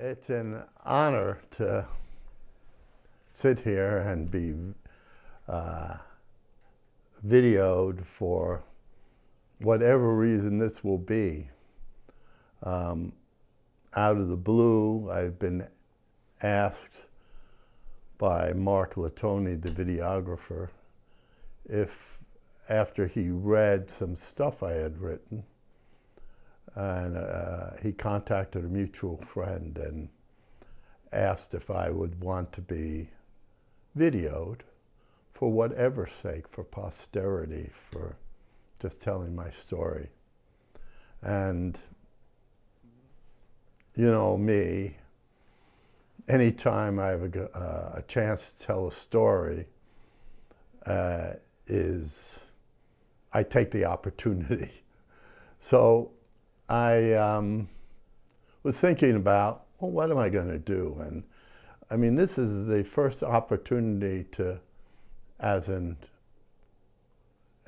It's an honor to sit here and be uh, videoed for whatever reason this will be. Um, Out of the blue, I've been asked by Mark Latoni, the videographer, if after he read some stuff I had written, and he contacted a mutual friend and asked if I would want to be videoed for whatever sake, for posterity, for just telling my story. And you know me, anytime I have a chance to tell a story, I take the opportunity. So I was thinking about, well, what am I going to do? And I mean, this is the first opportunity to, as an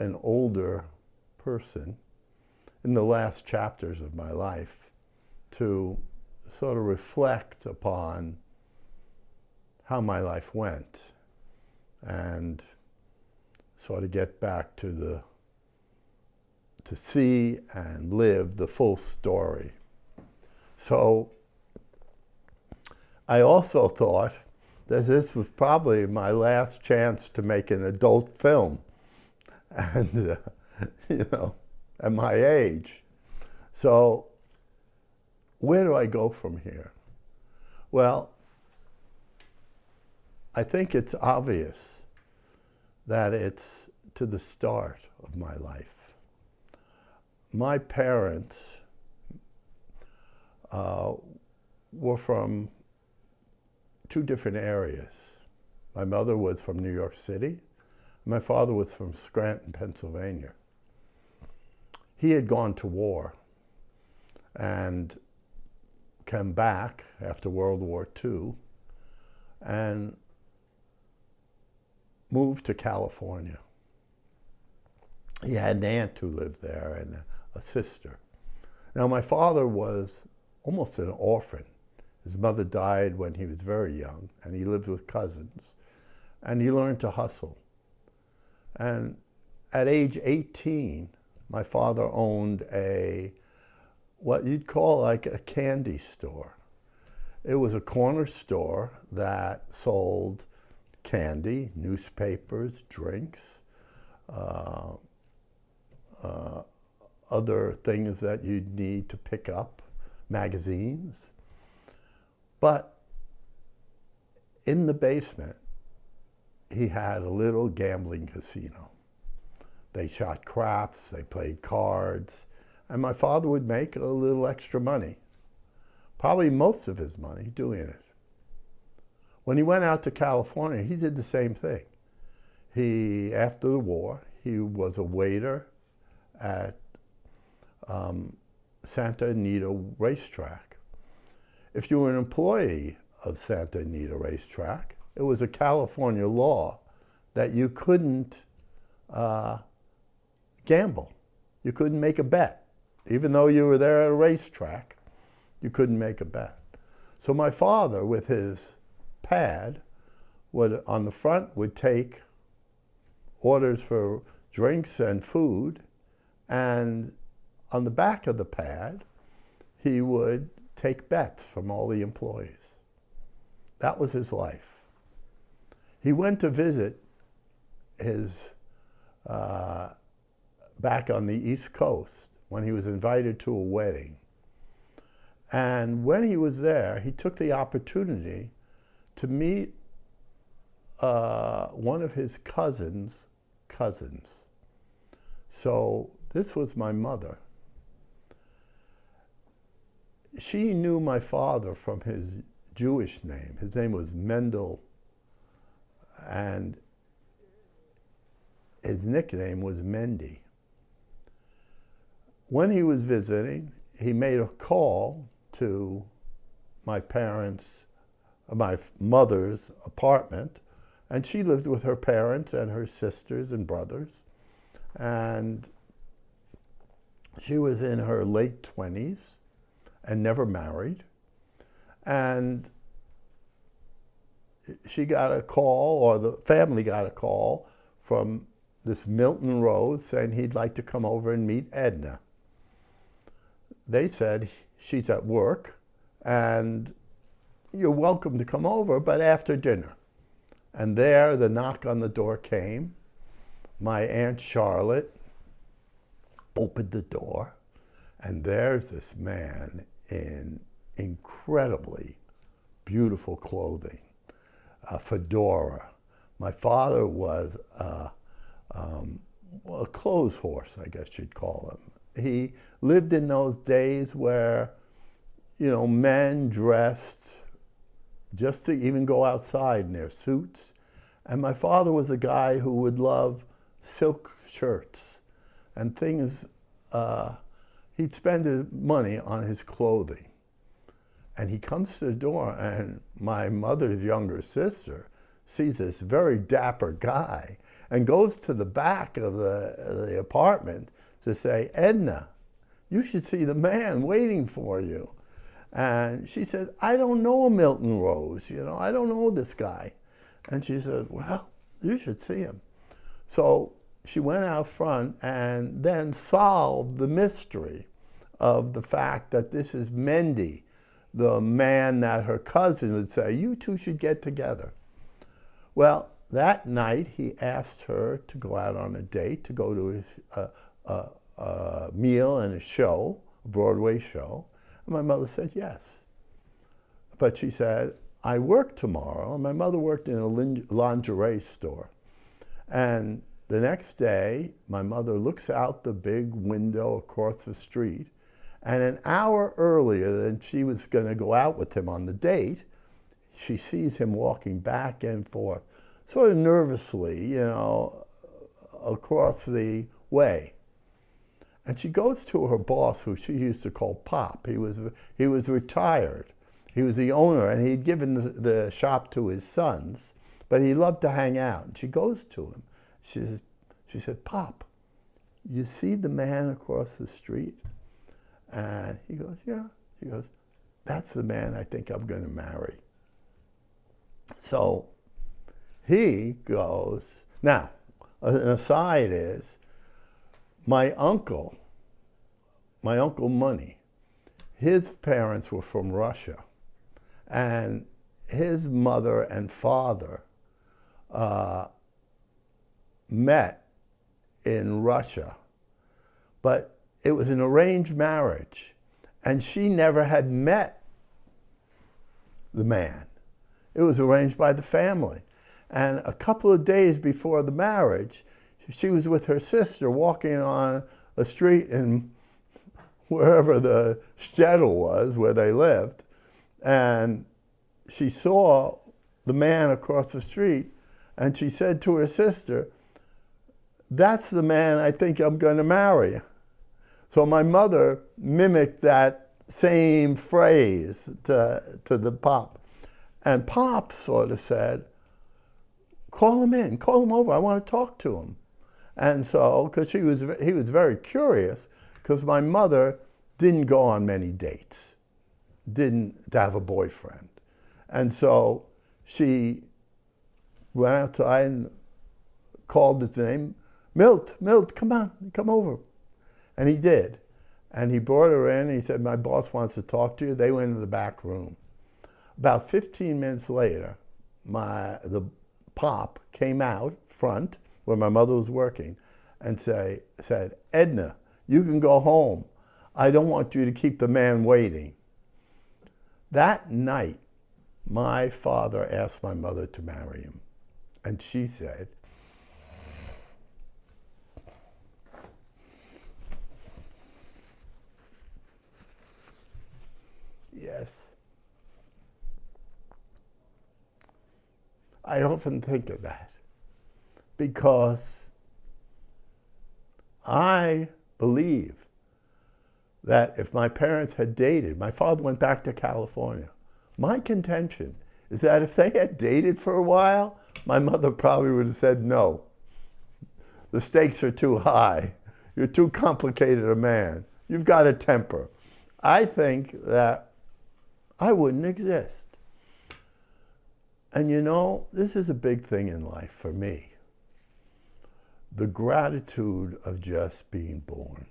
older person in the last chapters of my life, to sort of reflect upon how my life went and sort of get back to see and live the full story. So I also thought that this was probably my last chance to make an adult film, and you know, at my age. So where do I go from here? Well, I think it's obvious that it's to the start of my life. My parents were from two different areas. My mother was from New York City. My father was from Scranton, Pennsylvania. He had gone to war and came back after World War II and moved to California. He had an aunt who lived there and a sister. Now, my father was almost an orphan. His mother died when he was very young, and he lived with cousins, and he learned to hustle. And at age 18, my father owned what you'd call like a candy store. It was a corner store that sold candy, newspapers, drinks, other things that you'd need to pick up, magazines. But in the basement, he had a little gambling casino. They shot craps, they played cards, and my father would make a little extra money, probably most of his money doing it. When he went out to California, he did the same thing. After the war, he was a waiter at Santa Anita Racetrack. If you were an employee of Santa Anita Racetrack, it was a California law that you couldn't gamble. You couldn't make a bet. Even though you were there at a racetrack, you couldn't make a bet. So my father, with his pad, on the front would take orders for drinks and food, and on the back of the pad, he would take bets from all the employees. That was his life. He went to visit his, back on the East Coast when he was invited to a wedding. And when he was there, he took the opportunity to meet one of his cousins. So this was my mother. She knew my father from his Jewish name. His name was Mendel, and his nickname was Mendy. When he was visiting, he made a call to my mother's apartment, and she lived with her parents and her sisters and brothers, and she was in her late 20s and never married. And she got a call, or the family got a call from this Milton Rhodes saying he'd like to come over and meet Edna. They said, she's at work, and you're welcome to come over, but after dinner. And there, the knock on the door came. My Aunt Charlotte opened the door, and there's this man in incredibly beautiful clothing, a fedora. My father was a clothes horse, I guess you'd call him. He lived in those days where, you know, men dressed just to even go outside in their suits. And my father was a guy who would love silk shirts and things. He'd spend his money on his clothing. And he comes to the door, and my mother's younger sister sees this very dapper guy and goes to the back of the apartment to say, Edna, you should see the man waiting for you. And she said, I don't know a Milton Rose, you know, I don't know this guy. And she said, well, you should see him. So she went out front and then solved the mystery of the fact that this is Mendy, the man that her cousin would say, you two should get together. Well, that night he asked her to go out on a date, to go to a meal and a show, a Broadway show. And my mother said yes. But she said, I work tomorrow. And my mother worked in a lingerie store. And the next day, my mother looks out the big window across the street, and an hour earlier than she was going to go out with him on the date, she sees him walking back and forth, sort of nervously, you know, across the way. And she goes to her boss, who she used to call Pop. He was retired. He was the owner, and he'd given the shop to his sons, but he loved to hang out. And she goes to him. She said, Pop, you see the man across the street? And he goes, yeah. She goes, that's the man I think I'm going to marry. So he goes, now, an aside is, my uncle Money, his parents were from Russia, and his mother and father met in Russia, but it was an arranged marriage, and she never had met the man. It was arranged by the family. And a couple of days before the marriage, she was with her sister walking on a street in wherever the shtetl was, where they lived, and she saw the man across the street, and she said to her sister, that's the man I think I'm going to marry. So my mother mimicked that same phrase to the Pop. And Pop sort of said, call him in, call him over, I want to talk to him. And so, because he was very curious, because my mother didn't go on many dates, didn't have a boyfriend. And so she went outside and called his name, Milt, come on, come over. And he did. And he brought her in, he said, my boss wants to talk to you. They went into the back room. About 15 minutes later, the Pop came out front where my mother was working and said, Edna, you can go home. I don't want you to keep the man waiting. That night, my father asked my mother to marry him. And she said, yes. I often think of that because I believe that if my parents had dated, my father went back to California. My contention is that if they had dated for a while, my mother probably would have said no. The stakes are too high. You're too complicated a man. You've got a temper. I think that I wouldn't exist. And you know, this is a big thing in life for me. The gratitude of just being born.